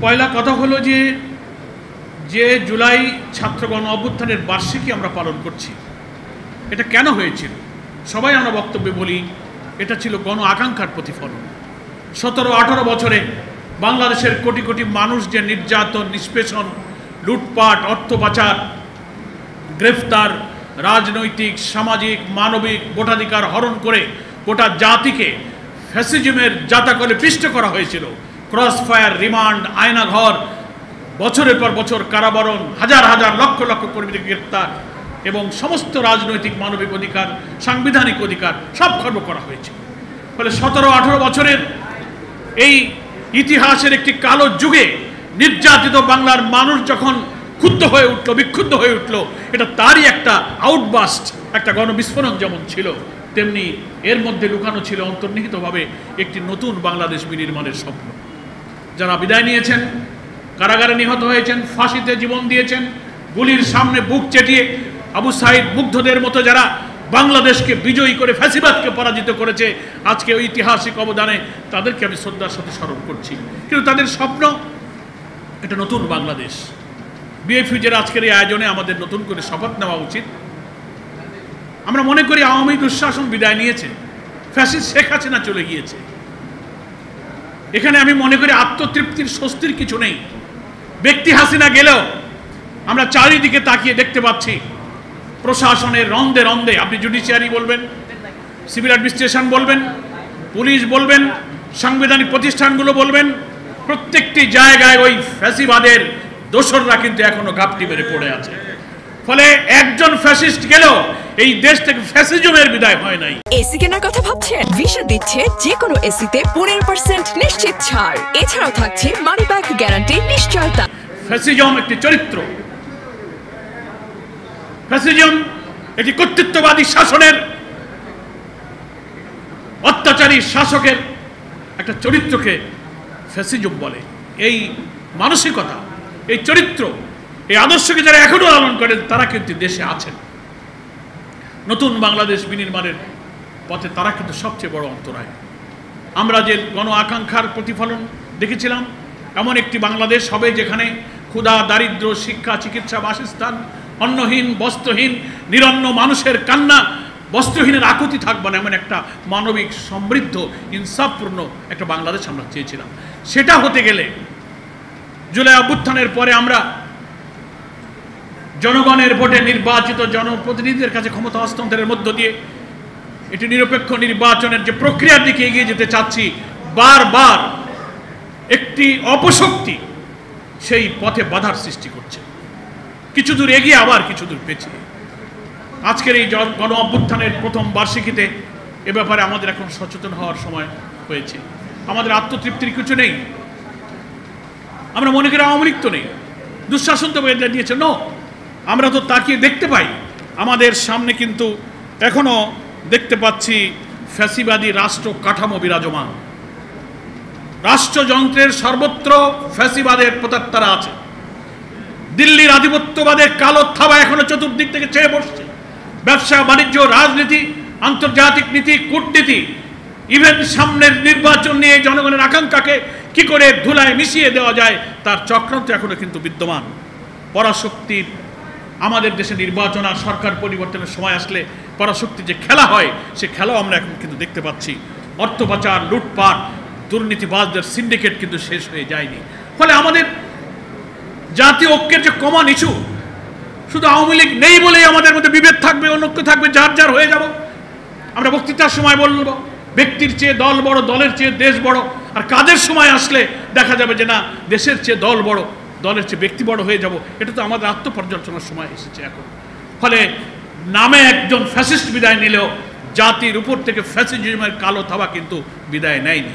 পয়লা কথা হলো যে জুলাই ছাত্র গণ অভ্যুত্থানের বার্ষিকী আমরা পালন করছি, এটা কেন হয়েছিল? সবাই আমরা বক্তব্যে বলি এটা ছিল গণ আকাঙ্ক্ষার প্রতিফলন। 17-18 বছরে বাংলাদেশের কোটি কোটি মানুষ যে নির্যাতন, নিষ্পেষণ, লুটপাট, অর্থ পাচার, গ্রেফতার, রাজনৈতিক, সামাজিক, মানবিক ভোটাধিকার হরণ করে গোটা জাতিকে ফ্যাসিজমের জাতাকলে পিষ্ট করা হয়েছিল। ক্রস ফায়ার, রিমান্ড, আয়নাঘর, বছরের পর বছর কারাবরণ, হাজার হাজার লক্ষ লক্ষ কর্মীদের গ্রেফতার এবং সমস্ত রাজনৈতিক, মানবিক অধিকার, সাংবিধানিক অধিকার সব খর্ব করা হয়েছে। ফলে 17-18 বছরের এই ইতিহাসের একটি কালো যুগে নির্যাতিত বাংলার মানুষ যখন ক্ষুব্ধ হয়ে উঠল, বিক্ষুব্ধ হয়ে উঠল, এটা তারই একটা আউটবাস্ট, একটা গণবিস্ফোরণ যেমন ছিল, তেমনি এর মধ্যে লুকানো ছিল অন্তর্নিহিতভাবে একটি নতুন বাংলাদেশ বিনির্মাণের স্বপ্ন। যারা বিদায় নিয়েছেন, কারাগারে নিহত হয়েছেন, ফাঁসিতে জীবন দিয়েছেন, গুলির সামনে বুক চেটিয়ে আবু সাইদ মুগ্ধদের মতো যারা বাংলাদেশকে বিজয়ী করে ফ্যাসিবাদকে পরাজিত করেছে, আজকে ঐতিহাসিক অবদানে তাদেরকে আমি শ্রদ্ধার সাথে স্মরণ করছি। কিন্তু তাদের স্বপ্ন এটা নতুন বাংলাদেশ। বিএফইউজের আজকের এই আয়োজনে আমাদের নতুন করে শপথ নেওয়া উচিত। আমরা মনে করি আওয়ামী দুঃশাসন বিদায় নিয়েছে, ফ্যাসিস্ট শেখ হাসিনা চলে গিয়েছে। এখানে আমি মনে করি আত্মতৃপ্তির, স্বস্তির কিছু নেই। ব্যক্তি হাসিনা গেলেও আমরা চারিদিকে তাকিয়ে দেখতে পাচ্ছি প্রশাসনের রন্ধে রন্ধে, আপনি জুডিশিয়ারি বলবেন, সিভিল অ্যাডমিনিস্ট্রেশন বলবেন, পুলিশ বলবেন, সাংবিধানিক প্রতিষ্ঠানগুলো বলবেন, প্রত্যেকটি জায়গায় ওই ফ্যাসিবাদের দোসররা কিন্তু এখনো ঘাপটি মেরে পড়ে আছে। ফলে একজন ফ্যাসিস্ট গেলেও এই দেশ থেকে ফ্যাসিজমের বিদায় হয় নাই। এসি কেনার কথা ভাবছেন? ভিশন দিচ্ছে যে কোনো এসিতে 15% নিশ্চিত ছাড়। এছাড়াও থাকছে মানি ব্যাক গ্যারান্টি, নিশ্চয়তা। ফ্যাসিজম একটি চরিত্র, ফ্যাসিজম একটি কর্তৃত্ববাদী শাসনের, অত্যাচারী শাসকের একটা চরিত্রকে ফ্যাসিজম বলে। এই মানসিকতা, এই চরিত্র, এই আদর্শকে যারা এখনো লালন করেন তারা কিন্তু দেশে আছেন। নতুন বাংলাদেশ বিনির্মাণের পথে তারা কিন্তু সবচেয়ে বড় অন্তরায়। আমরা যে গণ আকাঙ্ক্ষার প্রতিফলন দেখেছিলাম, এমন একটি বাংলাদেশ হবে যেখানে ক্ষুধা, দারিদ্র, শিক্ষা, চিকিৎসা, বাসস্থান, অন্নহীন, বস্ত্রহীন, নিরন্ন মানুষের কান্না, বস্ত্রহীনের আকুতি থাকবে না, এমন একটা মানবিক, সমৃদ্ধ, ইনসাফপূর্ণ একটা বাংলাদেশ আমরা চেয়েছিলাম। সেটা হতে গেলে জুলাই অভ্যুত্থানের পরে আমরা জনগণের ভোটে নির্বাচিত জনপ্রতিনিধিদের কাছে ক্ষমতা হস্তান্তরের মধ্য দিয়ে এটি নিরপেক্ষ নির্বাচনের যে প্রক্রিয়ার দিকে এগিয়ে যেতে চাচ্ছি, বারবার একটি অপশক্তি সেই পথে বাধার সৃষ্টি করছে। কিছু দূর এগিয়ে, আবার কিছু দূর পেছিয়ে। আজকের এই গণ অভ্যুত্থানের প্রথম বার্ষিকীতে এ ব্যাপারে আমাদের এখন সচেতন হওয়ার সময় হয়েছে। আমাদের আত্মতৃপ্তির কিছু নেই। আমরা মনে করি আওয়ামী লীগ তো নেই, দুঃশাসন তো বেঁধে দিয়েছে। নো, আমরা তো তাকিয়ে দেখতে পাই আমাদের সামনে কিন্তু এখনো দেখতে পাচ্ছি ফ্যাসিবাদী রাষ্ট্র কাঠামো বিরাজমান। রাষ্ট্রযন্ত্রের সর্বত্র ফ্যাসিবাদের প্রতাত্তারা আছে। দিল্লির আধিপত্যবাদের কালো থাবা এখনো চতুর্দিক থেকে চেয়ে বসছে। ব্যবসা, বাণিজ্য, রাজনীতি, আন্তর্জাতিক নীতি, কূটনীতি, ইভেন সামনের নির্বাচন নিয়ে জনগণের আকাঙ্ক্ষাকে কি করে ধুলায় মিশিয়ে দেওয়া যায় তার চক্রান্ত এখনো কিন্তু বিদ্যমান। পরাশক্তির আমাদের দেশে নির্বাচন আর সরকার পরিবর্তনের সময় আসলে পরাশক্তি যে খেলা হয়, সে খেলাও আমরা এখন কিন্তু দেখতে পাচ্ছি। অর্থ পাচার, লুটপাট, দুর্নীতিবাজদের সিন্ডিকেট কিন্তু শেষ হয়ে যায়নি। ফলে আমাদের জাতীয় ঐক্যের যে কমন ইস্যু, শুধু আওয়ামী লীগ নেই বলেই আমাদের মধ্যে বিভেদ থাকবে, অনৈক্য থাকবে, যার যার হয়ে যাব। আমরা বক্তৃতার সময় বলবো ব্যক্তির চেয়ে দল বড়, দলের চেয়ে দেশ বড়, আর কাজের সময় আসলে দেখা যাবে যে না, দেশের চেয়ে দল বড়, দলের চেয়ে ব্যক্তি বড় হয়ে যাব। এটা তো আমাদের আত্মপর্যালোচনার সময় এসেছে এখন। ফলে নামে একজন ফ্যাসিস্ট বিদায় নিলেও জাতির উপর থেকে ফ্যাসিজমের কালো থাবা কিন্তু বিদায় নেয়নি।